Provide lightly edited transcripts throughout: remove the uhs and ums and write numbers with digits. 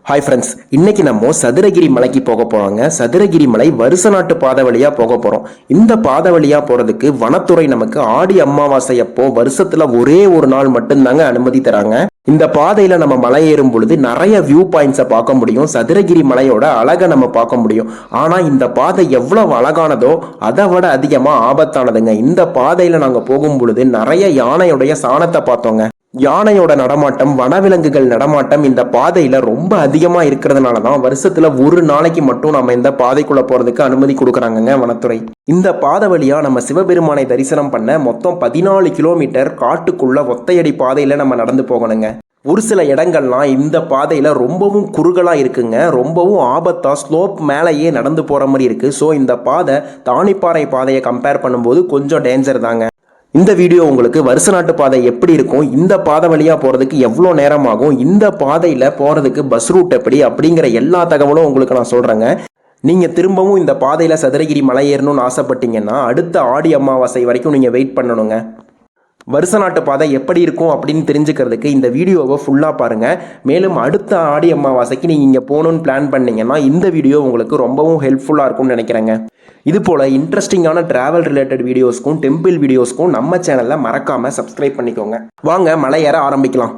Hi friends, இன்னைக்கு நம்ம சதுரகிரி மலைக்கு போக போறோங்க. சதுரகிரி மலை வருச நாட்டு பாதை வழியா போக போறோம். இந்த பாதை வழியா போறதுக்கு வனத்துறை நமக்கு ஆடி அமாவாசை அப்போ வருஷத்துல ஒரே ஒரு நாள் மட்டும்தாங்க அனுமதி தராங்க. இந்த பாதையில நம்ம மலை ஏறும் பொழுது நிறைய வியூ பாயிண்ட்ஸை பார்க்க முடியும். சதுரகிரி மலையோட அழகை நம்ம பார்க்க முடியும். ஆனா இந்த பாதை எவ்வளவு அழகானதோ அதை விட அதிகமா ஆபத்தானதுங்க. இந்த பாதையில நாங்க போகும் பொழுது நிறைய யானையுடைய சாணத்தை பார்த்தோங்க. யானையோட நடமாட்டம், வனவிலங்குகள் நடமாட்டம் இந்த பாதையில ரொம்ப அதிகமா இருக்கிறதுனால தான் வருஷத்துல ஒரு நாளைக்கு மட்டும் நம்ம இந்த பாதைக்குள்ள போறதுக்கு அனுமதி கொடுக்குறாங்க வனத்துறை. இந்த பாதை வழியா நம்ம சிவபெருமானை தரிசனம் பண்ண மொத்தம் 14 கிலோமீட்டர் காட்டுக்குள்ள ஒத்தையடி பாதையில நம்ம நடந்து போகணுங்க. ஒரு சில இடங்கள்லாம் இந்த பாதையில ரொம்பவும் குறுகலா இருக்குங்க. ரொம்பவும் ஆபத்தா ஸ்லோப் மேலேயே நடந்து போற மாதிரி இருக்கு. ஸோ இந்த பாதை தானிப்பாறை பாதையை கம்பேர் பண்ணும்போது கொஞ்சம் டேஞ்சர் தாங்க. இந்த வீடியோ உங்களுக்கு வருஷ நாட்டு பாதை எப்படி இருக்கும், இந்த பாதை வழியா போறதுக்கு எவ்வளோ நேரம் ஆகும், இந்த பாதையில போறதுக்கு பஸ் ரூட் எப்படி அப்படிங்கிற எல்லா தகவலும் உங்களுக்கு நான் சொல்றேங்க. நீங்க திரும்பவும் இந்த பாதையில சதுரகிரி மலை ஏறணும்னு ஆசைப்பட்டீங்கன்னா அடுத்த ஆடி அமாவாசை வரைக்கும் நீங்க வெயிட் பண்ணணுங்க. வருஷ நாட்டு பாதை எப்படி இருக்கும் அப்படின்னு தெரிஞ்சுக்கிறதுக்கு இந்த வீடியோவை ஃபுல்லாக பாருங்கள். மேலும் அடுத்த ஆடி அமாவாசைக்கு நீங்கள் இங்கே போகணுன்னு பிளான் பண்ணீங்கன்னா இந்த வீடியோ உங்களுக்கு ரொம்பவும் ஹெல்ப்ஃபுல்லாக இருக்கும்னு நினைக்கிறேங்க. இது போல் இன்ட்ரெஸ்டிங்கான ட்ராவல் ரிலேட்டட் வீடியோஸ்க்கும் டெம்பிள் வீடியோஸ்க்கும் நம்ம சேனலில் மறக்காமல் சப்ஸ்கிரைப் பண்ணிக்கோங்க. வாங்க மலை ஏற ஆரம்பிக்கலாம்.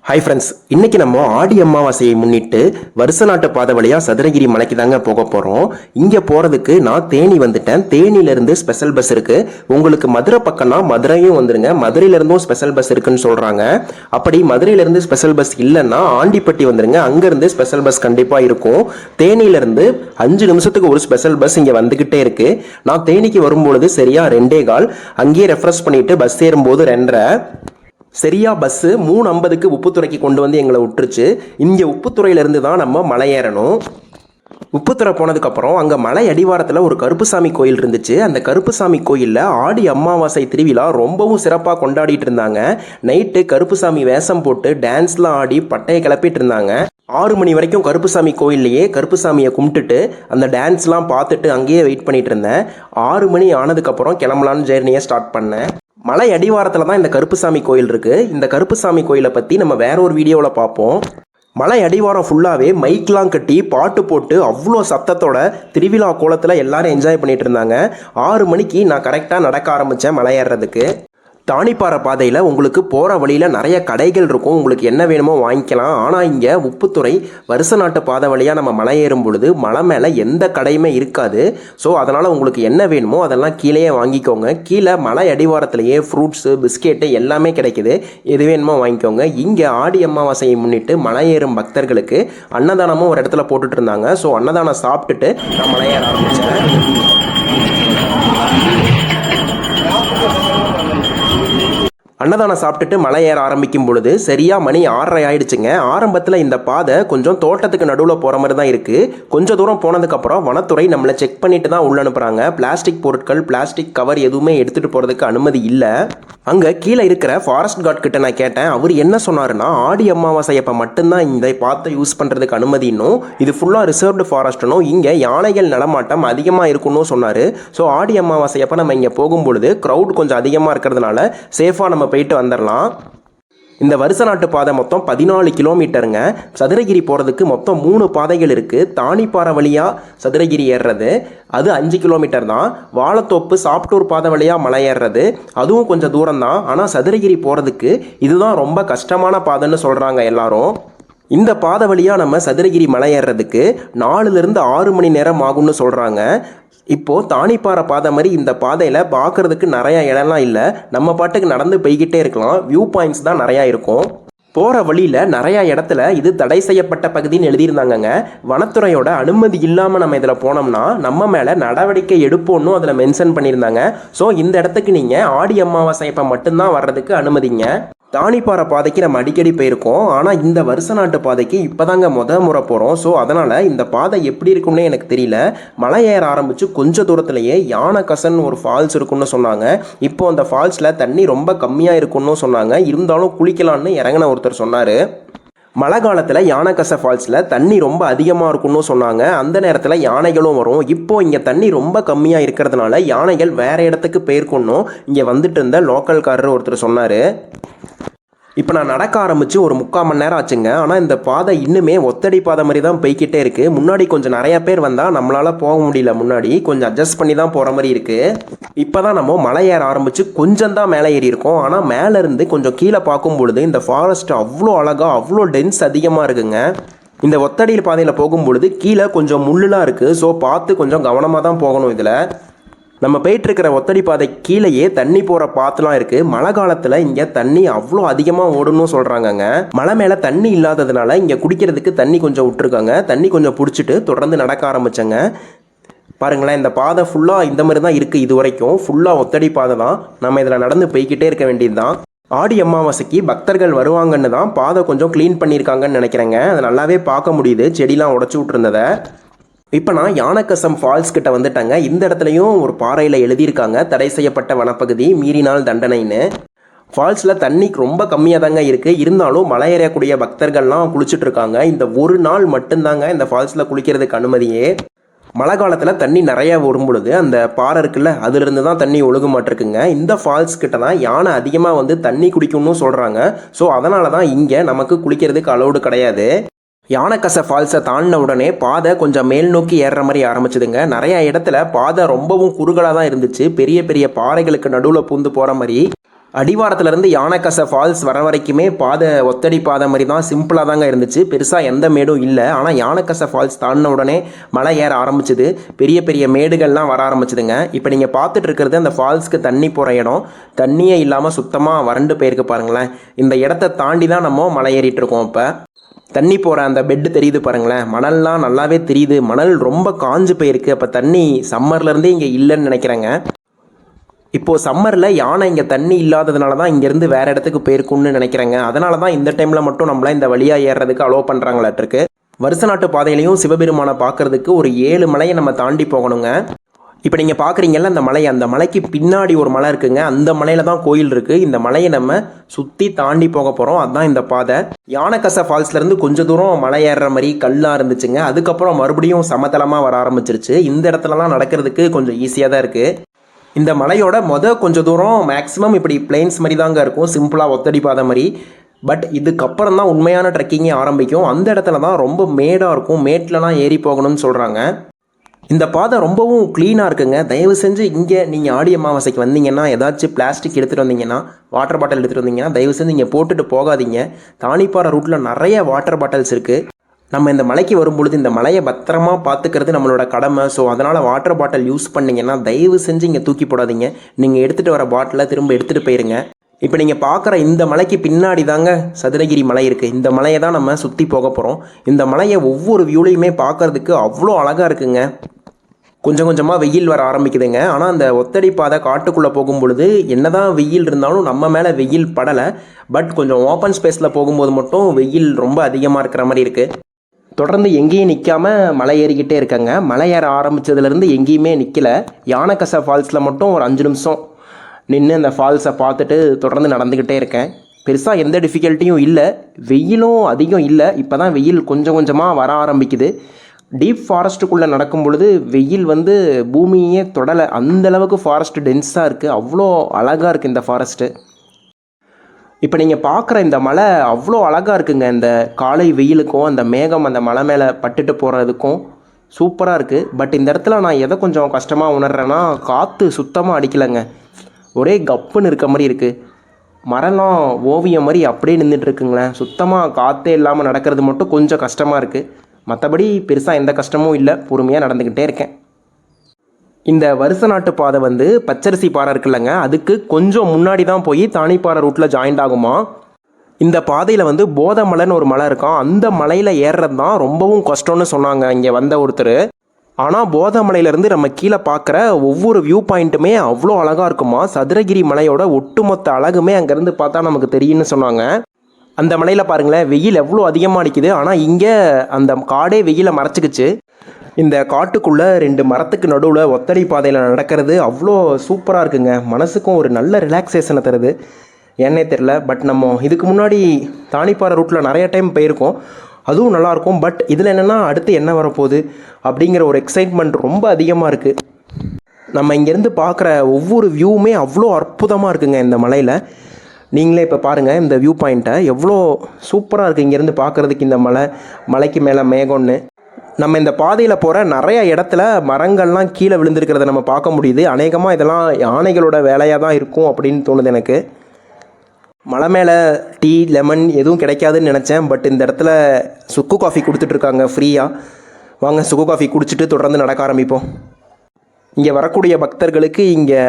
ஹாய் ஃப்ரெண்ட்ஸ், இன்னைக்கு நம்ம ஆடி அமாவாசையை முன்னிட்டு வருஷ நாட்டு பாதை வழியாக சதுரகிரி மலைக்கு தாங்க போக போகிறோம். இங்கே போகிறதுக்கு நான் தேனி வந்துட்டேன். தேனியிலேருந்து ஸ்பெஷல் பஸ் இருக்குது. உங்களுக்கு மதுரை பக்கம்னா மதுரையும் வந்துருங்க. மதுரையிலேருந்தும் ஸ்பெஷல் பஸ் இருக்குன்னு சொல்கிறாங்க. அப்படி மதுரையிலேருந்து ஸ்பெஷல் பஸ் இல்லைன்னா ஆண்டிப்பட்டி வந்துருங்க. அங்கேருந்து ஸ்பெஷல் பஸ் கண்டிப்பாக இருக்கும். தேனியிலேருந்து 5 நிமிஷத்துக்கு ஒரு ஸ்பெஷல் பஸ் இங்கே வந்துக்கிட்டே இருக்குது. நான் தேனிக்கு வரும்பொழுது சரியாக 2:15, அங்கேயே ரெஃப்ரெஷ் பண்ணிவிட்டு பஸ் ஏறும்போது 2:30. சரியா பஸ்ஸு 3:50க்கு உப்புத்துறைக்கு கொண்டு வந்து எங்களை விட்டுருச்சு. இங்கே உப்புத்துறையிலேருந்து தான் நம்ம மலை ஏறணும். உப்புத்துறை போனதுக்கப்புறம் அங்கே மலை அடிவாரத்தில் ஒரு கருப்புசாமி கோயில் இருந்துச்சு. அந்த கருப்புசாமி கோயிலில் ஆடி அமாவாசை திருவிழா ரொம்பவும் சிறப்பாக கொண்டாடிட்டு இருந்தாங்க. நைட்டு கருப்புசாமி வேஷம் போட்டு டான்ஸ்லாம் ஆடி பட்டையை கிளப்பிட்டு இருந்தாங்க. 6 மணி வரைக்கும் கருப்புசாமி கோயில்லையே கருப்புசாமியை கும்பிட்டுட்டு அந்த டான்ஸ்லாம் பார்த்துட்டு அங்கேயே வெயிட் பண்ணிட்டு இருந்தேன். 6 மணி ஆனதுக்கப்புறம் கிளம்பலான்னு ஜேர்னியை ஸ்டார்ட் பண்ணேன். மலை அடிவாரத்தில் தான் இந்த கருப்புசாமி கோயில் இருக்குது. இந்த கருப்புசாமி கோயிலை பற்றி நம்ம வேற ஒரு வீடியோவில் பார்ப்போம். மலை அடிவாரம் ஃபுல்லாகவே மைக்லாம் கட்டி பாட்டு போட்டு அவ்வளோ சத்தத்தோட திருவிழா கோலத்தில் எல்லாரும் என்ஜாய் பண்ணிட்டு இருந்தாங்க. 6 மணிக்கு நான் கரெக்டாக நடக்க ஆரம்பித்தேன் மலை ஏறுறதுக்கு. தானிப்பாறை பாதையில் உங்களுக்கு போகிற வழியில் நிறைய கடைகள் இருக்கும். உங்களுக்கு என்ன வேணுமோ வாங்கிக்கலாம். ஆனால் இங்கே உப்புத்துறை வருஷ நாட்டு பாதை வழியாக நம்ம மலை ஏறும் பொழுது மலை மேலே எந்த கடையுமே இருக்காது. ஸோ அதனால் உங்களுக்கு என்ன வேணுமோ அதெல்லாம் கீழேயே வாங்கிக்கோங்க. கீழே மலை அடிவாரத்துலேயே ஃப்ரூட்ஸு, பிஸ்கெட்டு எல்லாமே கிடைக்குது. எது வேணுமோ வாங்கிக்கோங்க. இங்கே ஆடி அமாவாசையை முன்னிட்டு மலை ஏறும் பக்தர்களுக்கு அன்னதானமும் ஒரு இடத்துல போட்டுட்டு இருந்தாங்க. ஸோ அன்னதானம் சாப்பிட்டுட்டு நான் மலை ஏற ஆரம்பித்தேன். அன்னதானம் சாப்பிட்டுட்டு மலை ஏற ஆரம்பிக்கும் பொழுது சரியாக மணி 6:30 ஆயிடுச்சுங்க. ஆரம்பத்தில் இந்த பாதை கொஞ்சம் தோட்டத்துக்கு நடுவில் போகிற மாதிரி தான் இருக்குது. கொஞ்சம் தூரம் போனதுக்கப்புறம் வனத்துறை நம்மளை செக் பண்ணிட்டு தான் உள்ள அனுப்புகிறாங்க. பிளாஸ்டிக் பொருட்கள், பிளாஸ்டிக் கவர் எதுவுமே எடுத்துகிட்டு போகிறதுக்கு அனுமதி இல்லை. அங்கே கீழே இருக்கிற ஃபாரஸ்ட் கார்ட் கிட்ட நான் கேட்டேன். அவர் என்ன சொன்னாருன்னா ஆடி அமாவாசை அப்போ மட்டும்தான் இந்த பாத்தை யூஸ் பண்ணுறதுக்கு அனுமதினும், இது ஃபுல்லாக ரிசர்வ்டு ஃபாரஸ்ட்னும், இங்கே யானைகள் நடமாட்டம் அதிகமாக இருக்குன்னு சொன்னார். ஸோ ஆடி அமாவாசை அப்போ நம்ம இங்கே போகும்பொழுது க்ரௌட் கொஞ்சம் அதிகமாக இருக்கிறதுனால சேஃபாக நம்ம போயிட்டு வந்துடலாம். இந்த வருஷ நாட்டு பாதை மொத்தம் 14 கிலோமீட்டருங்க. சதுரகிரி போகிறதுக்கு மொத்தம் 3 பாதைகள் இருக்குது. தானிப்பாறை வழியாக சதுரகிரி ஏறுறது அது 5 கிலோமீட்டர் தான். வாழைத்தோப்பு சாப்டூர் பாதை வழியாக மலை ஏறுறது அதுவும் கொஞ்சம் தூரம் தான். ஆனால் சதுரகிரி போகிறதுக்கு இதுதான் ரொம்ப கஷ்டமான பாதைன்னு சொல்கிறாங்க எல்லாரும். இந்த பாதை வழியாக நம்ம சதுரகிரி மலை ஏறுறதுக்கு 4லிருந்து 6 மணி நேரம் ஆகும்னு சொல்கிறாங்க. இப்போது தானிப்பாறை பாதை மாதிரி இந்த பாதையில் பார்க்குறதுக்கு நிறையா இடம்லாம் இல்லை. நம்ம பாட்டுக்கு நடந்து போய்கிட்டே இருக்கலாம். வியூ பாயிண்ட்ஸ் தான் நிறையா இருக்கும். போகிற வழியில் நிறையா இடத்துல இது தடை செய்யப்பட்ட பகுதின்னு எழுதியிருந்தாங்கங்க. வனத்துறையோட அனுமதி இல்லாமல் நம்ம இதில் போனோம்னா நம்ம மேலே நடவடிக்கை எடுப்போன்னு அதில் மென்ஷன் பண்ணியிருந்தாங்க. ஸோ இந்த இடத்துக்கு நீங்கள் ஆடி அமாவாசை அப்போ மட்டும்தான் வர்றதுக்கு அனுமதிங்க. தானிப்பாறை பாதைக்கு நம்ம அடிக்கடி போயிருக்கோம், ஆனால் இந்த வருஷ நாட்டு பாதைக்கு இப்போதாங்க முறை போகிறோம். ஸோ அதனால் இந்த பாதை எப்படி இருக்கும்னே எனக்கு தெரியல. மலை ஏற ஆரம்பித்து கொஞ்சம் தூரத்துலேயே யானைக்கசன் ஒரு ஃபால்ஸ் இருக்குன்னு சொன்னாங்க. இப்போ அந்த ஃபால்ஸில் தண்ணி ரொம்ப கம்மியாக இருக்குன்னு சொன்னாங்க. இருந்தாலும் குளிக்கலான்னு இறங்கின ஒருத்தர் சொன்னார். மழை காலத்தில் யானைக்கச ஃபால்ஸில் தண்ணி ரொம்ப அதிகமாக இருக்குன்னு சொன்னாங்க. அந்த நேரத்தில் யானைகளும் வரும். இப்போது இங்கே தண்ணி ரொம்ப கம்மியாக இருக்கிறதுனால யானைகள் வேறு இடத்துக்கு போயிருக்கணும் இங்கே வந்துட்டு இருந்த லோக்கல்காரர் ஒருத்தர் சொன்னார். இப்போ நான் நடக்க ஆரம்பித்து ஒரு 3/4 மணி நேரம் ஆச்சுங்க. ஆனால் இந்த பாதை இன்னுமே ஒத்தடி பாதை மாதிரி தான் போய்கிட்டே இருக்குது. முன்னாடி கொஞ்சம் நிறையா பேர் வந்தால் நம்மளால் போக முடியல, முன்னாடி கொஞ்சம் அட்ஜஸ்ட் பண்ணி தான் போகிற மாதிரி இருக்குது. இப்போ தான் நம்ம மலை ஏற ஆரம்பித்து கொஞ்சம் தான் மேலே ஏறி இருக்கோம். ஆனால் மேலேருந்து கொஞ்சம் கீழே பார்க்கும் பொழுது இந்த ஃபாரஸ்ட் அவ்வளோ அழகாக அவ்வளோ டென்ஸ் அதிகமாக இருக்குங்க. இந்த ஒத்தடி பாதையில் போகும்பொழுது கீழே கொஞ்சம் முள்ளுலாம் இருக்குது. ஸோ பார்த்து கொஞ்சம் கவனமாக தான் போகணும். இதில் நம்ம போயிட்டுருக்கிற ஒத்தடி பாதை கீழேயே தண்ணி போகிற பாத்துலாம் இருக்குது. மழை காலத்தில் இங்கே தண்ணி அவ்வளோ அதிகமாக ஓடணும்னு சொல்கிறாங்கங்க. மலை மேலே தண்ணி இல்லாததுனால இங்கே குடிக்கிறதுக்கு தண்ணி கொஞ்சம் விட்டுருக்காங்க. தண்ணி கொஞ்சம் பிடிச்சிட்டு தொடர்ந்து நடக்க ஆரம்பித்தேங்க. பாருங்களேன், இந்த பாதை ஃபுல்லாக இந்த மாதிரி தான் இருக்குது. இது வரைக்கும் ஃபுல்லாக ஒத்தடி பாதை தான். நம்ம இதில் நடந்து போய்கிட்டே இருக்க வேண்டியது தான். ஆடி அமாவாசைக்கு பக்தர்கள் வருவாங்கன்னு தான் பாதை கொஞ்சம் க்ளீன் பண்ணியிருக்காங்கன்னு நினைக்கிறேங்க. அதை நல்லாவே பார்க்க முடியுது, செடிலாம் உடச்சி விட்டுருந்ததை. இப்போ நான் யானைக்கசம் ஃபால்ஸ் கிட்ட வந்துட்டாங்க. இந்த இடத்துலையும் ஒரு பாறையில் எழுதியிருக்காங்க, தடை செய்யப்பட்ட வனப்பகுதி, மீறினால் தண்டனைன்னு. ஃபால்ஸில் தண்ணி ரொம்ப கம்மியாக தாங்க இருக்குது. இருந்தாலும் மலை ஏறக்கூடிய பக்தர்கள்லாம் குளிச்சுட்டு இருக்காங்க. இந்த ஒரு நாள் மட்டும்தாங்க இந்த ஃபால்ஸில் குளிக்கிறதுக்கு அனுமதியே. மழை காலத்தில் தண்ணி நிறையா வரும் பொழுது அந்த பாறை இருக்குல்ல, அதுலேருந்து தான் தண்ணி ஒழுக மாட்டிருக்குங்க. இந்த ஃபால்ஸ் கிட்ட தான் யானை அதிகமாக வந்து தண்ணி குடிக்கணும்னு சொல்கிறாங்க. ஸோ அதனால தான் இங்கே நமக்கு குளிக்கிறதுக்கு அலோடு கிடையாது. யானைக்கச ஃபால்ஸை தாண்டின உடனே பாதை கொஞ்சம் மேல் நோக்கி ஏறுற மாதிரி ஆரம்பிச்சுதுங்க. நிறையா இடத்துல பாதை ரொம்பவும் குறுகலாக தான் இருந்துச்சு. பெரிய பெரிய பாறைகளுக்கு நடுவில் பூந்து போகிற மாதிரி. அடிவாரத்துலேருந்து யானைக்கச ஃபால்ஸ் வர வரைக்குமே பாதை ஒத்தடி பாதை மாதிரி தான் சிம்பிளாக தாங்க இருந்துச்சு. பெருசாக எந்த மேடும் இல்லை. ஆனால் யானைக்கச ஃபால்ஸ் தாண்டின உடனே மலை ஏற ஆரம்பிச்சுது. பெரிய பெரிய மேடுகள்லாம் வர ஆரம்பிச்சுதுங்க. இப்போ நீங்கள் பார்த்துட்டு இருக்கிறது அந்த ஃபால்ஸ்க்கு தண்ணி போகிற இடம். தண்ணியே இல்லாமல் சுத்தமாக வறண்டு போயிருக்கு பாருங்களேன். இந்த இடத்த தாண்டி தான் நம்ம மலை ஏறிட்டு இருக்கோம். இப்போ தண்ணி போகிற அந்த பெட்டு தெரியுது பாருங்களேன், மணல்லாம் நல்லாவே தெரியுது. மணல் ரொம்ப காஞ்சு போயிருக்கு. அப்போ தண்ணி சம்மர்லேருந்தே இங்கே இல்லைன்னு நினைக்கிறேங்க. இப்போது சம்மரில் யானை இங்கே தண்ணி இல்லாததுனால தான் இங்கேருந்து வேறு இடத்துக்கு போயிருக்குன்னு நினைக்கிறேங்க. அதனால தான் இந்த டைமில் மட்டும் நம்மள இந்த வழியாக ஏறுறதுக்கு அலோவ் பண்ணுறாங்களாட்டிருக்கு. வருஷ நாட்டு பாதையிலையும் சிவபெருமானை பார்க்குறதுக்கு ஒரு 7 மலையை நம்ம தாண்டி போகணுங்க. இப்போ நீங்கள் பார்க்குறீங்கல்ல அந்த மலை, அந்த மலைக்கு பின்னாடி ஒரு மலை இருக்குங்க. அந்த மலையில் தான் கோயில் இருக்குது. இந்த மலையை நம்ம சுற்றி தாண்டி போக போகிறோம். அதுதான் இந்த பாதை. யானைக்கச ஃபால்ஸ்லேருந்து கொஞ்சம் தூரம் மலை ஏறுற மாதிரி கல்லாக இருந்துச்சுங்க. அதுக்கப்புறம் மறுபடியும் சமதளமாக வர ஆரம்பிச்சிருச்சு. இந்த இடத்துலலாம் நடக்கிறதுக்கு கொஞ்சம் ஈஸியாக தான் இருக்குது. இந்த மலையோட கொஞ்சம் தூரம் மேக்ஸிமம் இப்படி பிளெயின்ஸ் மாதிரி தாங்க இருக்கும், சிம்பிளாக ஒத்தடி பாதை மாதிரி. பட் இதுக்கப்புறம் தான் உண்மையான ட்ரெக்கிங்கே ஆரம்பிக்கும். அந்த இடத்துல தான் ரொம்ப மேடாக இருக்கும். மேட்லலாம் ஏறி போகணும்னு சொல்கிறாங்க. இந்த பாதை ரொம்பவும் க்ளீனாக இருக்குங்க. தயவு செஞ்சு இங்கே நீங்கள் ஆடி அமாவாசைக்கு வந்தீங்கன்னா ஏதாச்சும் பிளாஸ்டிக் எடுத்துகிட்டு வந்தீங்கன்னா, வாட்டர் பாட்டில் எடுத்துகிட்டு வந்தீங்கன்னா தயவு செஞ்சு இங்கே போட்டுட்டு போகாதீங்க. தானிப்பாறை ரூட்டில் நிறைய வாட்டர் பாட்டில்ஸ் இருக்குது. நம்ம இந்த மலைக்கு வரும்பொழுது இந்த மலையை பத்திரமா பார்த்துக்கிறது நம்மளோட கடமை. ஸோ அதனால் வாட்டர் பாட்டில் யூஸ் பண்ணிங்கன்னா தயவு செஞ்சு இங்கே தூக்கி போடாதீங்க. நீங்கள் எடுத்துகிட்டு வர பாட்டிலை திரும்ப எடுத்துகிட்டு போயிருங்க. இப்போ நீங்கள் பார்க்குற இந்த மலைக்கு பின்னாடி தாங்க சதுரகிரி மலை இருக்குது. இந்த மலையை தான் நம்ம சுற்றி போக போகிறோம். இந்த மலையை ஒவ்வொரு வியூலையுமே பார்க்குறதுக்கு அவ்வளோ அழகாக இருக்குங்க. கொஞ்சம் கொஞ்சமாக வெயில் வர ஆரம்பிக்குதுங்க. ஆனால் அந்த ஒத்தடி பாதை காட்டுக்குள்ளே போகும் பொழுது என்னதான் வெயில் இருந்தாலும் நம்ம மேலே வெயில் படலை. பட் கொஞ்சம் ஓப்பன் ஸ்பேஸில் போகும்போது மட்டும் வெயில் ரொம்ப அதிகமாக இருக்கிற மாதிரி இருக்குது. தொடர்ந்து எங்கேயும் நிற்காம மலை ஏறிக்கிட்டே இருக்காங்க. மலை ஏற ஆரம்பித்ததுலேருந்து எங்கேயுமே நிற்கலை. யானைக்கச ஃபால்ஸில் மட்டும் ஒரு 5 நிமிஷம் நின்று அந்த ஃபால்ஸை பார்த்துட்டு தொடர்ந்து நடந்துக்கிட்டே இருக்கேன். பெருசாக எந்த டிஃபிகல்ட்டியும் இல்லை. வெயிலும் அதிகம் இல்லை. இப்போ தான் வெயில் கொஞ்சம் கொஞ்சமாக வர ஆரம்பிக்குது. டீப் ஃபாரஸ்ட்டுக்குள்ளே நடக்கும் பொழுது வெயில் வந்து பூமியே தொடலை. அந்தளவுக்கு ஃபாரஸ்ட் டென்ஸாக இருக்குது. அவ்வளோ அழகாக இருக்குது இந்த ஃபாரஸ்ட்டு. இப்போ நீங்கள் பார்க்குற இந்த மலை அவ்வளோ அழகாக இருக்குங்க. இந்த காலை வெயிலுக்கும் அந்த மேகம் அந்த மலை மேலே பட்டுட்டு போகிறதுக்கும் சூப்பராக இருக்குது. பட் இந்த இடத்துல நான் எதை கொஞ்சம் கஷ்டமாக உணர்றேன்னா, காற்று சுத்தமாக அடிக்கலைங்க. ஒரே கப்புன்னு இருக்க மாதிரி இருக்குது. மரம்லாம் ஓவியம் மாதிரி அப்படியே நின்றுட்டு இருக்குங்களேன். சுத்தமாக காற்றே இல்லாமல் நடக்கிறது மட்டும் கொஞ்சம் கஷ்டமாக இருக்குது. மற்றபடி பெருசாக எந்த கஷ்டமும் இல்லை. பொறுமையாக நடந்துக்கிட்டே இருக்கேன். இந்த வருஷ நாட்டு பாதை வந்து பச்சரிசி பாறை இருக்குல்லங்க, அதுக்கு கொஞ்சம் முன்னாடி தான் போய் தானிப்பாறை ரூட்டில் ஜாயிண்ட் ஆகுமா. இந்த பாதையில் வந்து போதமலைன்னு ஒரு மலை இருக்கான். அந்த மலையில் ஏறுறது தான் ரொம்பவும் கஷ்டம்னு சொன்னாங்க இங்கே வந்த ஒருத்தர். ஆனால் போதமலையிலேருந்து நம்ம கீழே பார்க்குற ஒவ்வொரு வியூ பாயிண்ட்டுமே அவ்வளோ அழகாக இருக்குமா. சதுரகிரி மலையோட ஒட்டுமொத்த அழகுமே அங்கேருந்து பார்த்தா நமக்கு தெரியும்னு சொன்னாங்க. அந்த மலையில் பாருங்களேன், வெயில் எவ்வளோ அதிகமாக அடிக்குது, ஆனால் இங்கே அந்த காடே வெயிலை மறைச்சிக்கிச்சு. இந்த காட்டுக்குள்ளே 2 மரத்துக்கு நடுவில் ஒத்தடி பாதையில் நடக்கிறது அவ்வளோ சூப்பராக இருக்குங்க. மனசுக்கும் ஒரு நல்ல ரிலாக்ஸேஷனை தருது. ஏன்னே தெரில. பட் நம்ம இதுக்கு முன்னாடி தானிப்பாறை ரூட்டில் நிறைய டைம் போயிருக்கோம், அதுவும் நல்லாயிருக்கும். பட் இதில் என்னென்னா அடுத்து என்ன வரப்போகுது அப்படிங்கிற ஒரு எக்ஸைட்மெண்ட் ரொம்ப அதிகமாக இருக்குது. நம்ம இங்கேருந்து பார்க்குற ஒவ்வொரு வியூவுமே அவ்வளோ அற்புதமாக இருக்குங்க இந்த மலையில். நீங்களே இப்போ பாருங்கள் இந்த வியூ பாயிண்ட்டை, எவ்வளோ சூப்பராக இருக்குது இங்கேருந்து பார்க்குறதுக்கு. இந்த மலைக்கு மேலே மேகம்னு நம்ம இந்த பாதையில் போகிற நிறைய இடத்துல மரங்கள்லாம் கீழே விழுந்திருக்கிறத நம்ம பார்க்க முடியுது. அநேகமாக இதெல்லாம் யானைகளோட வேலையாக தான் இருக்கும் அப்படின்னு தோணுது எனக்கு. மலை மேலே டீ லெமன் எதுவும் கிடைக்காதுன்னு நினச்சேன். பட் இந்த இடத்துல சுக்கு காஃபி கொடுத்துட்ருக்காங்க ஃப்ரீயாக. வாங்க சுக்கு காஃபி குடிச்சிட்டு தொடர்ந்து நடக்க ஆரம்பிப்போம். இங்கே வரக்கூடிய பக்தர்களுக்கு இங்கே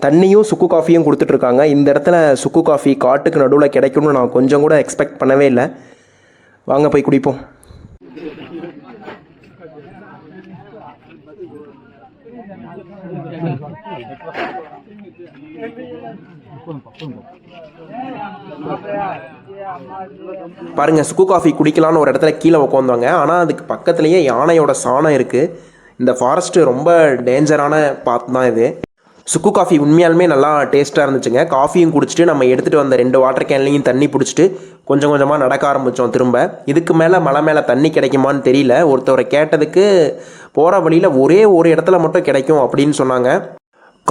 தண்ணியும் சுக்கு காஃபியும் கொடுத்துட்ருக்காங்க. இந்த இடத்துல சுக்கு காஃபி காட்டுக்கு நடுவில் கிடைக்கும்னு நான் கொஞ்சம் கூட எக்ஸ்பெக்ட் பண்ணவே இல்லை. வாங்க போய் குடிப்போம். பாருங்க, சுக்கு காஃபி குடிக்கலான்னு ஒரு இடத்துல கீழே உட்காந்தாங்க. ஆனால் அதுக்கு பக்கத்துலேயே யானையோட சாணம் இருக்குது. இந்த ஃபாரஸ்ட்டு ரொம்ப டேஞ்சரான பாத் தான் இது. சுக்கு காஃபி உண்மையாலுமே நல்லா டேஸ்ட்டாக இருந்துச்சுங்க. காஃபியும் குடிச்சிட்டு நம்ம எடுத்துகிட்டு வந்த 2 வாட்டர் கேன்லையும் தண்ணி பிடிச்சிட்டு கொஞ்சம் கொஞ்சமாக நடக்க ஆரம்பித்தோம் திரும்ப. இதுக்கு மேலே மலை மேலே தண்ணி கிடைக்குமான்னு தெரியல. ஒருத்தவரை கேட்டதுக்கு போகிற வழியில் ஒரே ஒரு இடத்துல மட்டும் கிடைக்கும் அப்படின்னு சொன்னாங்க.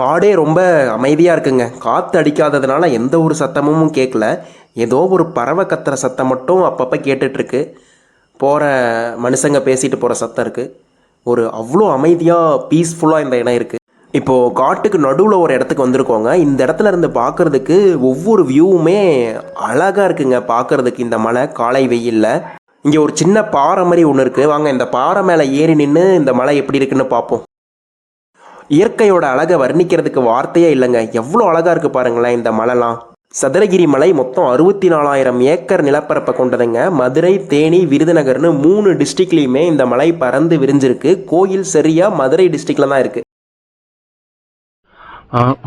காடே ரொம்ப அமைதியாக இருக்குங்க. காற்று அடிக்காததுனால எந்த ஒரு சத்தமும் கேட்கல. ஏதோ ஒரு பறவை கத்துற சத்தம் மட்டும் அப்பப்போ கேட்டுட்ருக்கு. போகிற மனுஷங்க பேசிட்டு போகிற சத்தம் இருக்குது. ஒரு அவ்வளோ அமைதியாக பீஸ்ஃபுல்லாக இந்த இடம் இருக்குது. இப்போது காட்டுக்கு நடுவில் ஒரு இடத்துக்கு வந்திருக்கோங்க. இந்த இடத்துல இருந்து பார்க்குறதுக்கு ஒவ்வொரு வியூவுமே அழகாக இருக்குங்க பார்க்குறதுக்கு. இந்த மலை காலை வெயிலில் இங்கே ஒரு சின்ன பாறை மாதிரி ஒன்று இருக்குது. வாங்க இந்த பாறை மேலே ஏறி நின்று இந்த மலை எப்படி இருக்குன்னு பார்ப்போம். இயற்கையோட அழகை வர்ணிக்கிறதுக்கு வார்த்தையே இல்லைங்க. எவ்வளோ அழகாக இருக்குது பாருங்களேன் இந்த மலைலாம். சதுரகிரி மலை மொத்தம் 64,000 ஏக்கர் நிலப்பரப்பை கொண்டதுங்க. மதுரை, தேனி, விருதுநகர்னு 3 டிஸ்ட்ரிக்ட்லேயுமே இந்த மலை பறந்து விரிஞ்சிருக்கு. கோயில் சரியாக மதுரை டிஸ்ட்ரிக்டில் தான் இருக்குது.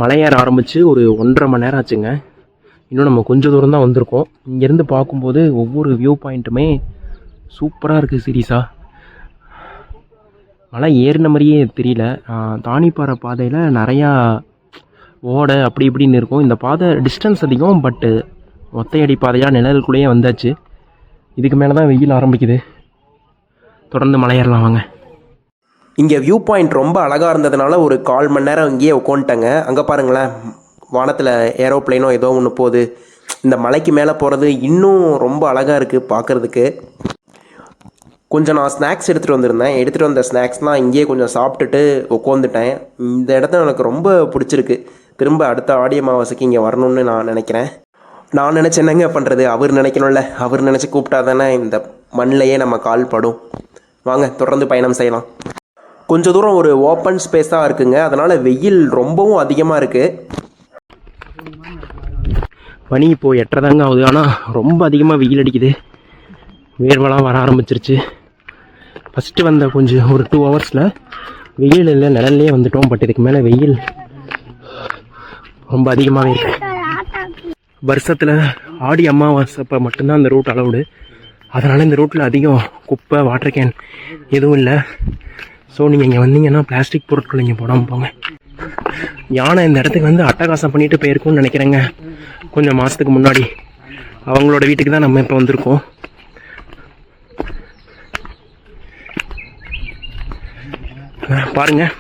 மலையேற ஆரம்பித்து ஒரு 1.5 மணி நேரம் ஆச்சுங்க. இன்னும் நம்ம கொஞ்சம் தூரம் தான் வந்திருக்கோம். இங்கேருந்து பார்க்கும்போது ஒவ்வொரு வியூ பாயிண்ட்டுமே சூப்பராக இருக்குது. சீரியஸாக மலை ஏறின மாதிரியே தெரியல. தானிப்பாறை பாதையில் நிறையா ஓடை அப்படி இப்படின்னு இருக்கும். இந்த பாதை டிஸ்டன்ஸ் அதிகம். பட்டு ஒத்தையடி பாதையாக நிழலுக்குள்ளேயே வந்தாச்சு. இதுக்கு மேலே தான் வெயில் ஆரம்பிக்குது. தொடர்ந்து மலையேறலாம் வாங்க. இங்கே வியூ பாயிண்ட் ரொம்ப அழகாக இருந்ததுனால ஒரு 1/4 மணி நேரம் இங்கேயே உட்காந்துட்டேங்க. அங்கே பாருங்களேன், வானத்தில் ஏரோப்ளைனோ ஏதோ ஒன்று போகுது. இந்த மலைக்கு மேலே போகிறது இன்னும் ரொம்ப அழகாக இருக்குது பார்க்குறதுக்கு. கொஞ்சம் நான் ஸ்நாக்ஸ் எடுத்துகிட்டு வந்திருந்தேன். எடுத்துகிட்டு வந்த ஸ்நாக்ஸ்லாம் இங்கேயே கொஞ்சம் சாப்பிட்டுட்டு உட்காந்துட்டேன். இந்த இடத்த எனக்கு ரொம்ப பிடிச்சிருக்கு. திரும்ப அடுத்த ஆடி அமாவாசைக்கு இங்கே வரணும்னு நான் நினைக்கிறேன். நான் நினச்சி என்னங்க பண்ணுறது, அவர் நினைக்கணும்ல. அவர் நினச்சி கூப்பிட்டா தானே இந்த மண்ணிலையே நம்ம கால் படும். வாங்க தொடர்ந்து பயணம் செய்யலாம். கொஞ்சம் தூரம் ஒரு ஓப்பன் ஸ்பேஸாக இருக்குங்க. அதனால் வெயில் ரொம்பவும் அதிகமாக இருக்குது. பனி இப்போது 8:30 தாங்க ஆகுது. ஆனால் ரொம்ப அதிகமாக வெயில் அடிக்குது. வேர்வெல்லாம் வர ஆரம்பிச்சிருச்சு. ஃபஸ்ட்டு வந்த கொஞ்சம் ஒரு 2 ஹவர்ஸில் வெயில் இல்லை, நிழல்லே வந்துட்டோம். பட் இதுக்கு மேலே வெயில் ரொம்ப அதிகமாகவே இருக்குது. வருஷத்தில் ஆடி அமாவாசை அப்போ மட்டும்தான் அந்த ரூட் அலவுடு. அதனால் இந்த ரூட்டில் அதிகம் குப்பை, வாட்டர் கேன் எதுவும் இல்லை. ஸோ நீங்கள் இங்கே வந்தீங்கன்னா பிளாஸ்டிக் பொருட்கள் இங்கே போடாமல் போங்க. யானை இந்த இடத்துக்கு வந்து அட்டகாசம் பண்ணிட்டு போயிருக்கும்னு நினைக்கிறேங்க. கொஞ்சம் மாதத்துக்கு முன்னாடி அவங்களோட வீட்டுக்கு தான் நம்ம இப்போ வந்திருக்கோம். பாருங்கள்,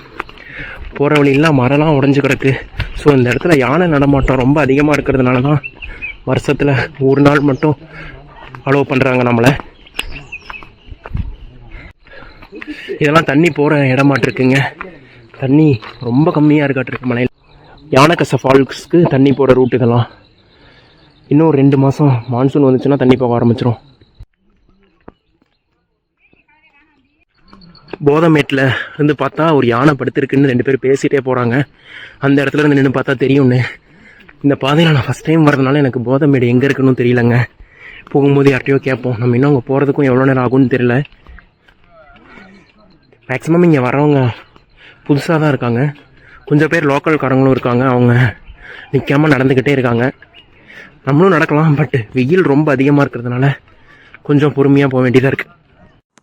போகிற வழியெல்லாம் மரம்லாம் உடஞ்சி கிடக்கு. ஸோ இந்த இடத்துல யானை நடமாட்டம் ரொம்ப அதிகமாக இருக்கிறதுனால தான் வருஷத்தில் ஒரு நாள் மட்டும் அலோவ் பண்ணுறாங்க நம்மளை. இதெல்லாம் தண்ணி போகிற இடமாட்டிருக்குங்க. தண்ணி ரொம்ப கம்மியாக இருக்காட்டிருக்கு மலையில். யானைக்கசை ஃபால்ஸ்க்கு தண்ணி போகிற ரூட்டுக்கெல்லாம் இன்னும் 2 மாதம் மான்சூன் வந்துச்சுன்னா தண்ணி போக ஆரம்பிச்சிடும். போதமேட்டில் இருந்து பார்த்தா ஒரு யானை படுத்திருக்குன்னு 2 பேர் பேசிகிட்டே போகிறாங்க. அந்த இடத்துல இருந்து நின்று பார்த்தா தெரியும்னு. இந்த பாதையில் நான் ஃபஸ்ட் டைம் வரதுனால எனக்கு போதமேடு எங்கே இருக்குன்னு தெரியலங்க. போகும்போது யார்ட்டையோ கேட்போம். நம்ம இன்னும் அங்கே போகிறதுக்கும் எவ்வளோ நேரம் ஆகும்னு தெரியல. மேக்ஸிமம் இங்கே வரவங்க புதுசாக தான் இருக்காங்க. கொஞ்சம் பேர் லோக்கல்காரங்களும் இருக்காங்க. அவங்க நிற்காமல் நடந்துக்கிட்டே இருக்காங்க. நம்மளும் நடக்கலாம், பட் வெயில் ரொம்ப அதிகமாக இருக்கிறதுனால கொஞ்சம் பொறுமையாக போக வேண்டியதாக இருக்குது.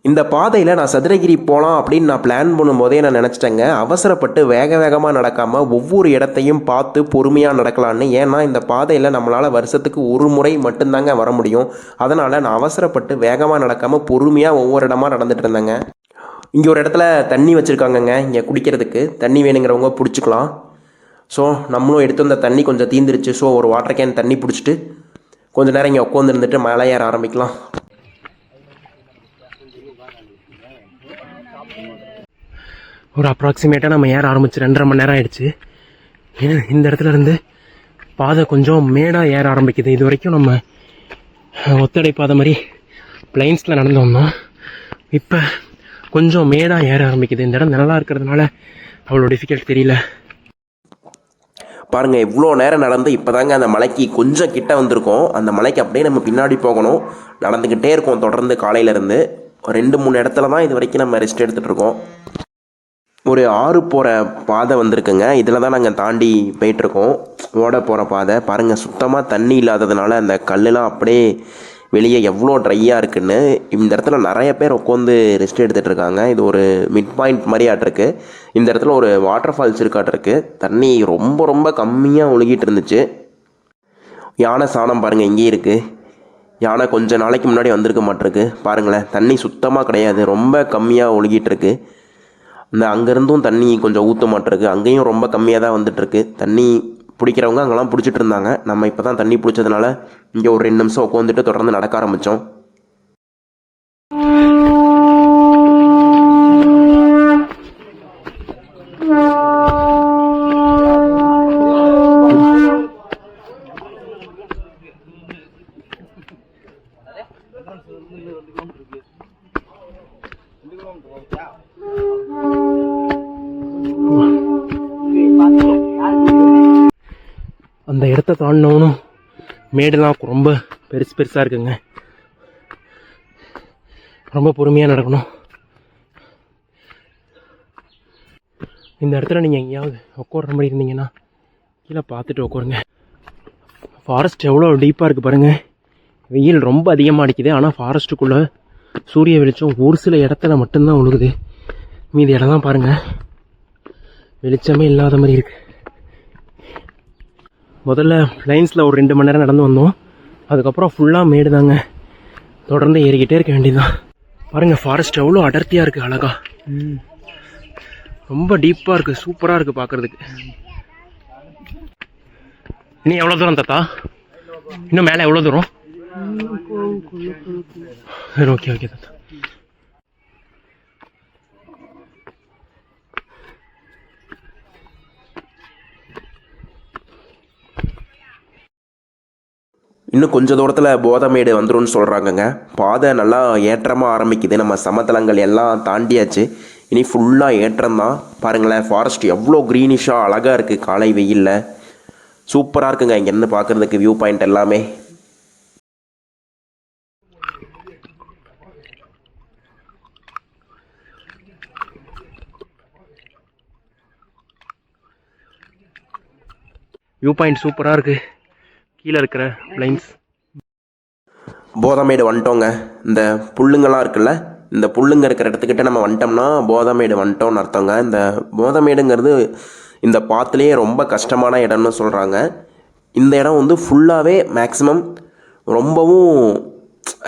இந்த பாதையில் நான் சதுரகிரி போகலாம் அப்படின்னு நான் பிளான் பண்ணும்போதே நான் நினச்சிட்டேங்க, அவசரப்பட்டு வேகமாக நடக்காமல் ஒவ்வொரு இடத்தையும் பார்த்து பொறுமையாக நடக்கலான்னு. ஏன்னா இந்த பாதையில் நம்மளால் வருஷத்துக்கு ஒரு முறை மட்டும்தாங்க வர முடியும். அதனால் நான் அவசரப்பட்டு வேகமாக நடக்காமல் பொறுமையாக ஒவ்வொரு இடமா நடந்துட்டு இருந்தேங்க. இங்கே ஒரு இடத்துல தண்ணி வச்சுருக்காங்கங்க, இங்கே குடிக்கிறதுக்கு தண்ணி வேணுங்கிறவங்க பிடிச்சிக்கலாம். ஸோ நம்மளும் எடுத்து வந்த தண்ணி கொஞ்சம் தீந்துருச்சு. ஸோ ஒரு வாட்டர் கேன் தண்ணி பிடிச்சிட்டு கொஞ்சம் நேரம் இங்கே உட்காந்துருந்துட்டு மலை ஏற ஆரம்பிக்கலாம். ஒரு அப்ராக்சிமேட்டாக நம்ம ஏற ஆரம்பிச்சு 2.5 மணி நேரம் ஆயிடுச்சு. இந்த இடத்துல இருந்து பாதை கொஞ்சம் மேடாக ஏற ஆரம்பிக்குது. இது வரைக்கும் நம்ம ஒத்தடை பாதை மாதிரி பிளைன்ஸில் நடந்து வந்தோம். இப்போ கொஞ்சம் மேடாக ஏற ஆரம்பிக்குது. இந்த இடம் நல்லா இருக்கிறதுனால அவ்வளோ டிஃபிகல்ட் தெரியல. பாருங்கள், இவ்வளோ நேரம் நடந்து இப்போ தாங்க அந்த மலைக்கு கொஞ்சம் கிட்ட வந்திருக்கோம். அந்த மலைக்கு அப்படியே நம்ம பின்னாடி போகணும். நடந்துக்கிட்டே இருக்கோம் தொடர்ந்து காலையிலேருந்து. 2-3 இடத்துல தான் இது வரைக்கும் நம்ம ரெஸ்ட் எடுத்துகிட்டு இருக்கோம். ஒரு ஆறு போகிற பாதை வந்திருக்குங்க. இதில் தான் நாங்கள் தாண்டி போயிட்டுருக்கோம். ஓட போகிற பாதை பாருங்கள், சுத்தமாக தண்ணி இல்லாததுனால அந்த கல்லுலாம் அப்படியே வெளியே எவ்வளோ ட்ரையாக இருக்குன்னு. இந்த இடத்துல நிறைய பேர் உட்காந்து ரெஸ்ட் எடுத்துகிட்டு இருக்காங்க. இது ஒரு மிட் பாயிண்ட் மாதிரி ஆட்டிருக்கு. இந்த இடத்துல ஒரு வாட்டர் ஃபால்ஸ் இருக்காட்டிருக்கு. தண்ணி ரொம்ப ரொம்ப கம்மியாக ஒழுகிட்டு இருந்துச்சு. யானை சாணம் பாருங்கள் இங்கேயே இருக்குது. யானை கொஞ்சம் நாளைக்கு முன்னாடி வந்திருக்க மாட்டிருக்கு. பாருங்களேன், தண்ணி சுத்தமாக கிடையாது, ரொம்ப கம்மியாக ஒழுகிட்டு இருக்கு. இந்த அங்கேருந்தும் தண்ணி கொஞ்சம் ஊற்ற மாட்டிருக்கு. அங்கேயும் ரொம்ப கம்மியாக தான் வந்துட்டுருக்கு. தண்ணி பிடிக்கிறவங்க அங்கெல்லாம் பிடிச்சிட்டு இருந்தாங்க. நம்ம இப்போ தான் தண்ணி பிடிச்சதுனால இங்கே ஒரு 2 நிமிஷம் உட்காந்துட்டு தொடர்ந்து நடக்க ஆரம்பித்தோம். அந்த இடத்த தாண்டினவனும் மேடுலாம் ரொம்ப பெருசாக இருக்குங்க. ரொம்ப பொறுமையாக நடக்கணும். இந்த இடத்துல நீங்கள் எங்கேயாவது உட்கார்ற மாதிரி இருந்தீங்கன்னா கீழே பார்த்துட்டு உட்காருங்க. ஃபாரஸ்ட் எவ்வளோ டீப்பாக இருக்குது பாருங்கள். வெயில் ரொம்ப அதிகமாக அடிக்குது. ஆனால் ஃபாரஸ்ட்டுக்குள்ளே சூரிய வெளிச்சம் ஒரு சில இடத்துல மட்டும்தான் உழுகுது. மீதி இடம்லாம் பாருங்கள் வெளிச்சமே இல்லாத மாதிரி இருக்குது. முதல்ல லைன்ஸில் ஒரு 2 மணி நேரம் நடந்து வந்தோம். அதுக்கப்புறம் ஃபுல்லாக மேடு தாங்க. தொடர்ந்து ஏறிக்கிட்டே இருக்க வேண்டியதுதான். பாருங்கள், ஃபாரஸ்ட் எவ்வளோ அடர்த்தியாக இருக்குது, அழகா ரொம்ப டீப்பாக இருக்குது. சூப்பராக இருக்குது பார்க்குறதுக்கு. இனி எவ்வளோ தூரம் தாத்தா? இன்னும் மேலே எவ்வளோ தூரம்? சரி, ஓகே தாத்தா. இன்னும் கொஞ்சம் தூரத்தில் போதமேடு வந்துடும் சொல்கிறாங்கங்க. பாதை நல்லா ஏற்றமாக ஆரம்பிக்குது. நம்ம சமதளங்கள் எல்லாம் தாண்டியாச்சு. இனி ஃபுல்லாக ஏற்றம் தான். பாருங்களேன், ஃபாரஸ்ட் எவ்வளோ க்ரீனிஷாக அழகாக இருக்குது காலை வெயிலில். சூப்பராக இருக்குங்க இங்கேருந்து பார்க்குறதுக்கு வியூ பாயிண்ட் எல்லாமே. வியூ பாயிண்ட் சூப்பராக இருக்குது. கீழே இருக்கிற லைன்ஸ் போதமேடு வந்துட்டோங்க. இந்த புல்லுங்கெல்லாம் இருக்குல்ல, இந்த புல்லுங்க இருக்கிற இடத்துக்கிட்ட நம்ம வந்துட்டோம்னா போதமேடு வந்துட்டோம்னு அர்த்தங்க. இந்த போதமேடுங்கிறது இந்த பாத்துலேயே ரொம்ப கஷ்டமான இடம்னு சொல்கிறாங்க. இந்த இடம் வந்து ஃபுல்லாகவே மேக்ஸிமம் ரொம்பவும்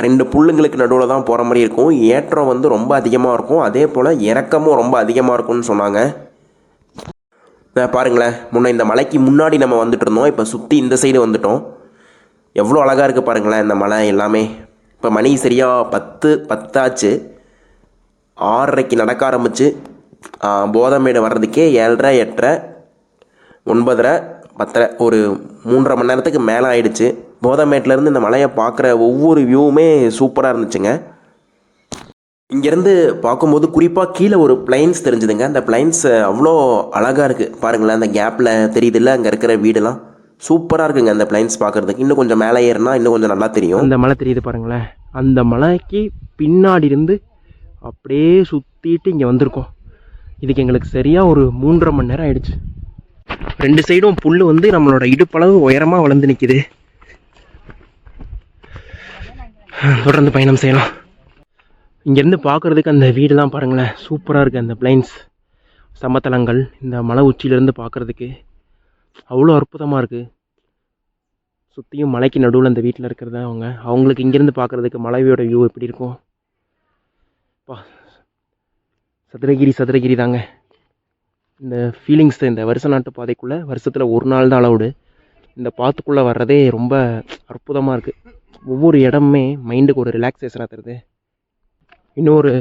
2 புல்லுங்களுக்கு நடுவில் தான் போகிற மாதிரி இருக்கும். ஏற்றம் வந்து ரொம்ப அதிகமாக இருக்கும். அதே போல் இறக்கமும் ரொம்ப அதிகமாக இருக்கும்னு சொன்னாங்க. பாருங்களேன், முன்ன இந்த மலைக்கு முன்னாடி நம்ம வந்துட்டு இருந்தோம். இப்போ சுற்றி இந்த சைடு வந்துட்டோம். எவ்வளோ அழகாக இருக்குது பாருங்களேன் இந்த மலை எல்லாமே. இப்போ மணி சரியாக 10 ஆச்சு. 6:30க்கு நடக்க ஆரம்பிச்சு போதமேடு வர்றதுக்கே 7:30, 8:30, 9:30, 10:30 ஒரு 3.5 மணி நேரத்துக்கு மேலே ஆயிடுச்சு. போதமேட்லேருந்து இந்த மலையை பார்க்குற ஒவ்வொரு வியூவுமே சூப்பராக இருந்துச்சுங்க. இங்கேருந்து பார்க்கும்போது குறிப்பாக கீழே ஒரு பிளைன்ஸ் தெரிஞ்சுதுங்க. அந்த பிளைன்ஸ் அவ்வளோ அழகாக இருக்குது பாருங்களேன். அந்த கேப்பில் தெரியுதுல்ல அங்கே இருக்கிற வீடெல்லாம் சூப்பராக இருக்குங்க அந்த பிளைன்ஸ் பார்க்குறதுக்கு. இன்னும் கொஞ்சம் மேலே ஏறினா இன்னும் கொஞ்சம் நல்லா தெரியும். அந்த மலை தெரியுது பாருங்களேன். அந்த மலைக்கு பின்னாடி இருந்து அப்படியே சுற்றிட்டு இங்கே வந்திருக்கோம். இதுக்கு எங்களுக்கு சரியாக ஒரு 3.5 மணி நேரம் ஆயிடுச்சு. 2 சைடும் புல் வந்து நம்மளோட இடுப்பளவு உயரமாக வளர்ந்து நிற்கிது. தொடர்ந்து பயணம் செய்யலாம். இங்கேருந்து பார்க்குறதுக்கு அந்த வீடுலாம் பாருங்களேன், சூப்பராக இருக்குது. அந்த பிளைன்ஸ் சமதளங்கள் இந்த மலை உச்சியிலேருந்து பார்க்குறதுக்கு அவ்வளோ அற்புதமாக இருக்குது. சுற்றியும் மலைக்கு நடுவில் அந்த வீட்டில் இருக்கிறத அவங்களுக்கு இங்கேருந்து பார்க்குறதுக்கு மலையோட வியூ எப்படி இருக்கும். சதுரகிரி தாங்க. இந்த ஃபீலிங்ஸ் இந்த வருஷ நாட்டு பாதைக்குள்ளே வருஷத்தில் ஒரு நாள் தான் அலவுடு. இந்த பாத்துக்குள்ளே வர்றதே ரொம்ப அற்புதமாக இருக்குது. ஒவ்வொரு இடமுமே மைண்டுக்கு ஒரு ரிலாக்ஸேஷனாக தருது. இன்னும் ஒரு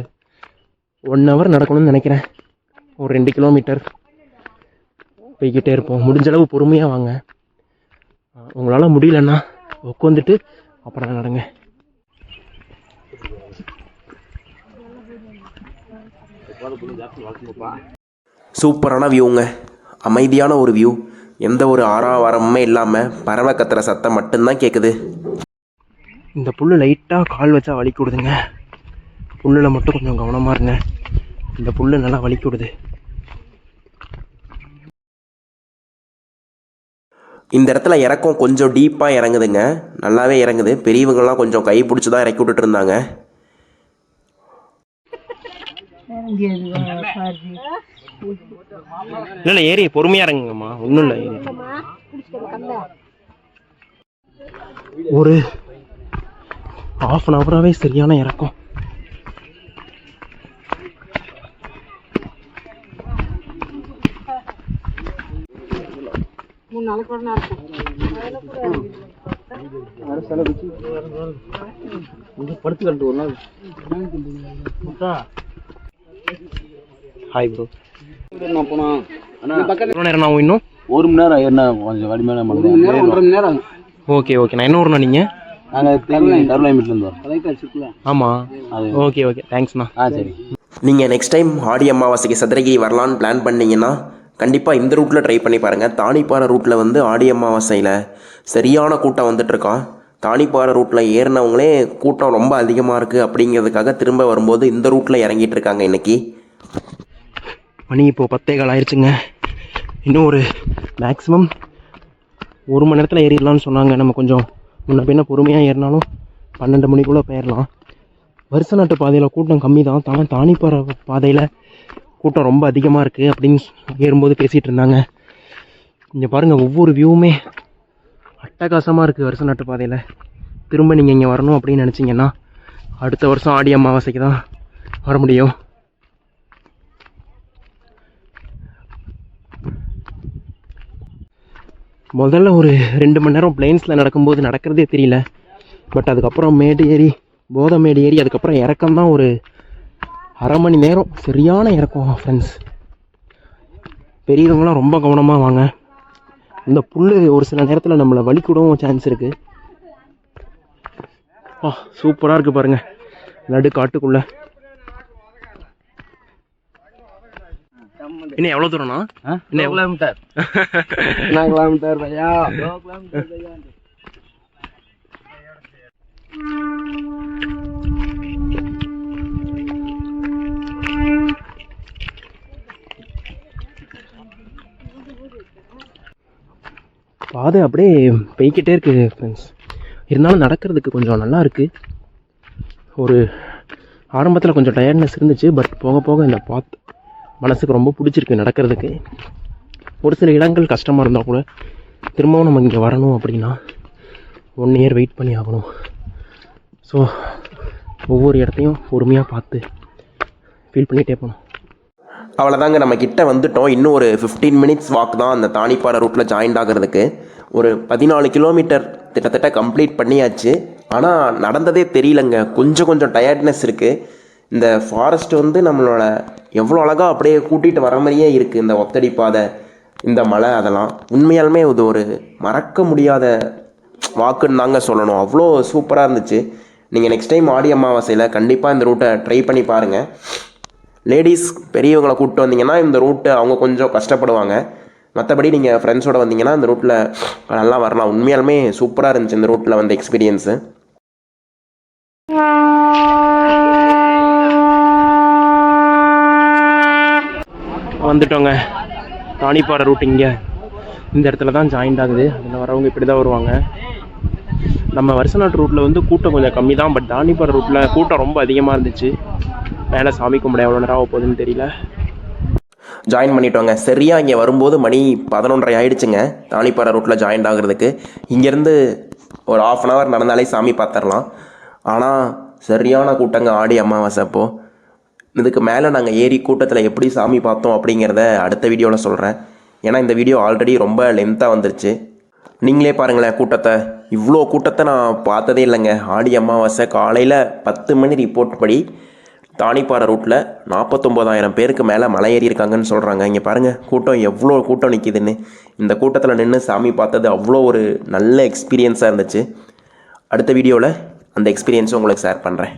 1 ஹவர் நடக்கணும்னு நினைக்கிறேன். ஒரு 2 கிலோமீட்டர் போய்கிட்டே இருப்போம். முடிஞ்ச அளவு பொறுமையாக வாங்க. உங்களால் முடியலன்னா உட்காந்துட்டு அப்புறம் நடங்க. சூப்பரான வியூங்க, அமைதியான ஒரு வியூ. எந்த ஒரு ஆரவாரமுமே இல்லாமல் பறவை கத்துற சத்தம் மட்டும்தான் கேட்குது. இந்த புல் லைட்டாக கால் வச்சா வலிக்கு விடுதுங்க. புல்லில் மட்டும் கொஞ்சம் கவனமாக இருங்க. இந்த புல் நல்லா வலிக்கு விடுது. இந்த இடத்துல இறக்கம் கொஞ்சம் டீப்பாக இறங்குதுங்க, நல்லாவே இறங்குது. பெரியவங்களாம் கொஞ்சம் கை பிடிச்சி தான் இறக்கி விட்டுட்டு இருந்தாங்க. இல்லை ஏறி பொறுமையாக இறங்குங்கம்மா, ஒன்றும் இல்லை. ஒரு 1/2 ஹவராகவே சரியான இறக்கம். படுத்துக்கிட்டு ஒரு நாள். Hi bro. எவ்வளோ நேரம் ஆகும்? இன்னும் 1 மணி நேரம் ஏறினா கொஞ்சம் வலிமையான மலை. 1.5 மணி நேரம். ஓகே நான் என்ன ஊர்ண்ணா நீங்கள்? நாங்கள் கருவலாய்மீட்லேருந்து வரோம். ஆமாம், ஓகே தேங்க்ஸ்ண்ணா. சரி. நீங்கள் நெக்ஸ்ட் டைம் ஆடி அமாவாசைக்கு சதுரகிரி வரலான்னு பிளான் பண்ணிங்கன்னா கண்டிப்பாக இந்த ரூட்டில் ட்ரை பண்ணி பாருங்கள். தானிப்பாறை ரூட்டில் வந்து ஆடி அமாவாசையில் சரியான கூட்டம் வந்துட்டுருக்கான். தானிப்பாறை ரூட்டில் ஏறினவங்களே கூட்டம் ரொம்ப அதிகமாக இருக்குது அப்படிங்கிறதுக்காக திரும்ப வரும்போது இந்த ரூட்டில் இறங்கிட்டு இருக்காங்க. இன்றைக்கி மணி இப்போது 10:15 ஆயிடுச்சுங்க. இன்னும் ஒரு மேக்ஸிமம் 1 மணி நேரத்தில் ஏறிடலான்னு சொன்னாங்க. நம்ம கொஞ்சம் முன்ன பின்ன பொறுமையாக ஏறினாலும் 12 மணிக்குள்ளே போயிடலாம். வருஷ நாட்டு பாதையில் கூட்டம் கம்மி தான். தானிப்பாறை பாதையில் கூட்டம் ரொம்ப அதிகமாக இருக்குது அப்படின்னு ஏறும்போது பேசிகிட்டு இருந்தாங்க. இங்கே பாருங்கள், ஒவ்வொரு வியூவுமே அட்டகாசமாக இருக்குது வருஷ நாட்டு பாதையில். திரும்ப நீங்கள் இங்கே வரணும் அப்படின்னு நினச்சிங்கன்னா அடுத்த வருஷம் ஆடி அமாவாசைக்கு தான் வர முடியும். முதல்ல ஒரு 2 மணி நேரம் பிளைன்ஸில் நடக்கும்போது நடக்கிறதே தெரியல. பட் அதுக்கப்புறம் போதை மேடு ஏறி அதுக்கப்புறம் இறக்கம் தான் ஒரு 1/2 மணி நேரம் சரியான இறக்கம் ஃப்ரெண்ட்ஸ். பெரியவங்களாம் ரொம்ப கவனமாக வாங்க. இந்த புல் ஒரு சில நேரத்தில் நம்மளை வலிக்கூடவும் சான்ஸ் இருக்குது. சூப்பராக இருக்குது பாருங்கள், நடு காட்டுக்குள்ளே. இன்னும் எவ்வளோ தூரம்ண்ணா? இன்னும் கிலோமீட்டர். கிலோமீட்டர் பையா. பாதை அப்படியே போய்கிட்டே இருக்குது ஃப்ரெண்ட்ஸ். இருந்தாலும் நடக்கிறதுக்கு கொஞ்சம் நல்லா இருக்குது. ஒரு ஆரம்பத்தில் கொஞ்சம் டயர்ட்னஸ் இருந்துச்சு. பட் போக போக இந்த பாத் மனசுக்கு ரொம்ப பிடிச்சிருக்கு நடக்கிறதுக்கு. ஒரு சில இடங்கள் கஷ்டமாக இருந்தால் கூட திரும்பவும் நம்ம இங்கே வரணும் அப்படின்னா 1 இயர் வெயிட் பண்ணி ஆகணும். ஸோ ஒவ்வொரு இடத்தையும் பொறுமையாக பார்த்து ஃபீல் பண்ணிகிட்டே போகணும். அவ்வளோதாங்க, நம்ம கிட்ட வந்துட்டோம். இன்னும் ஒரு 15 மினிட்ஸ் வாக் தான் அந்த தானிப்பாறை ரூட்டில் ஜாயின் ஆகிறதுக்கு. ஒரு 14 கிலோமீட்டர் கிட்டத்தட்ட கம்ப்ளீட் பண்ணியாச்சு. ஆனால் நடந்ததே தெரியலங்க, கொஞ்சம் டயர்ட்னஸ் இருக்குது. இந்த ஃபாரஸ்ட் வந்து நம்மளோட எவ்வளோ அழகாக அப்படியே கூட்டிகிட்டு வர மாதிரியே இருக்குது. இந்த ஒத்தடி பாதை, இந்த மலை, அதெல்லாம் உண்மையாலுமே இது ஒரு மறக்க முடியாத வாக்குன்னு தாங்க சொல்லணும். அவ்வளோ சூப்பராக இருந்துச்சு. நீங்கள் நெக்ஸ்ட் டைம் ஆடி அமாவாசையில் கண்டிப்பாக இந்த ரூட்டை ட்ரை பண்ணி பாருங்கள். லேடிஸ் பெரியவங்களை கூப்பிட்டு வந்தீங்கன்னா இந்த ரூட்டு அவங்க கொஞ்சம் கஷ்டப்படுவாங்க. மற்றபடி நீங்கள் ஃப்ரெண்ட்ஸோடு வந்தீங்கன்னா இந்த ரூட்டில் நல்லா வரலாம். உண்மையாலுமே சூப்பராக இருந்துச்சு இந்த ரூட்டில் வந்த எக்ஸ்பீரியன்ஸு. வந்துட்டோங்க. தானிப்பாறை ரூட் இங்கே இந்த இடத்துல தான் ஜாயின்ட் ஆகுது. அதில் வரவங்க இப்படி தான் வருவாங்க. நம்ம வருஷநாட்டு ரூட்டில் வந்து கூட்டம் கொஞ்சம் கம்மி தான். பட் தானிப்பாறை ரூட்டில் கூட்டம் ரொம்ப அதிகமாக இருந்துச்சு. மேலே சாமி கும்பிட எவ்வளோ நேரம் ஆக போகுதுன்னு தெரியல. ஜாயின் பண்ணிட்டோங்க. சரியாக இங்கே வரும்போது மணி 11:30 ஆகிடுச்சுங்க. தானிப்பாறை ரூட்டில் ஜாயின் ஆகுறதுக்கு இங்கேருந்து ஒரு 1/2 hour நடந்தாலே சாமி பார்த்துடலாம். ஆனால் சரியான கூட்டங்க ஆடி அமாவாசை அப்போது. இதுக்கு மேலே நாங்கள் ஏறி கூட்டத்தில் எப்படி சாமி பார்த்தோம் அப்படிங்கிறத அடுத்த வீடியோவில் சொல்கிறேன். ஏன்னா இந்த வீடியோ ஆல்ரெடி ரொம்ப லென்த்தாக வந்துருச்சு. நீங்களே பாருங்களேன் கூட்டத்தை. இவ்வளோ கூட்டத்தை நான் பார்த்ததே இல்லைங்க. ஆடி அமாவாசை காலையில் 10 மணி ரிப்போர்ட் படி தானிப்பாறை ரூட்டில் 49,000 பேருக்கு மேலே மலை ஏறி இருக்காங்கன்னு சொல்கிறாங்க. இங்கே பாருங்கள் கூட்டம் எவ்வளோ கூட்டம் நிற்கிதுன்னு. இந்த கூட்டத்தில் நின்று சாமி பார்த்தது அவ்வளோ ஒரு நல்ல எக்ஸ்பீரியன்ஸாக இருந்துச்சு. அடுத்த வீடியோவில் அந்த எக்ஸ்பீரியன்ஸும் உங்களுக்கு ஷேர் பண்ணுறேன்.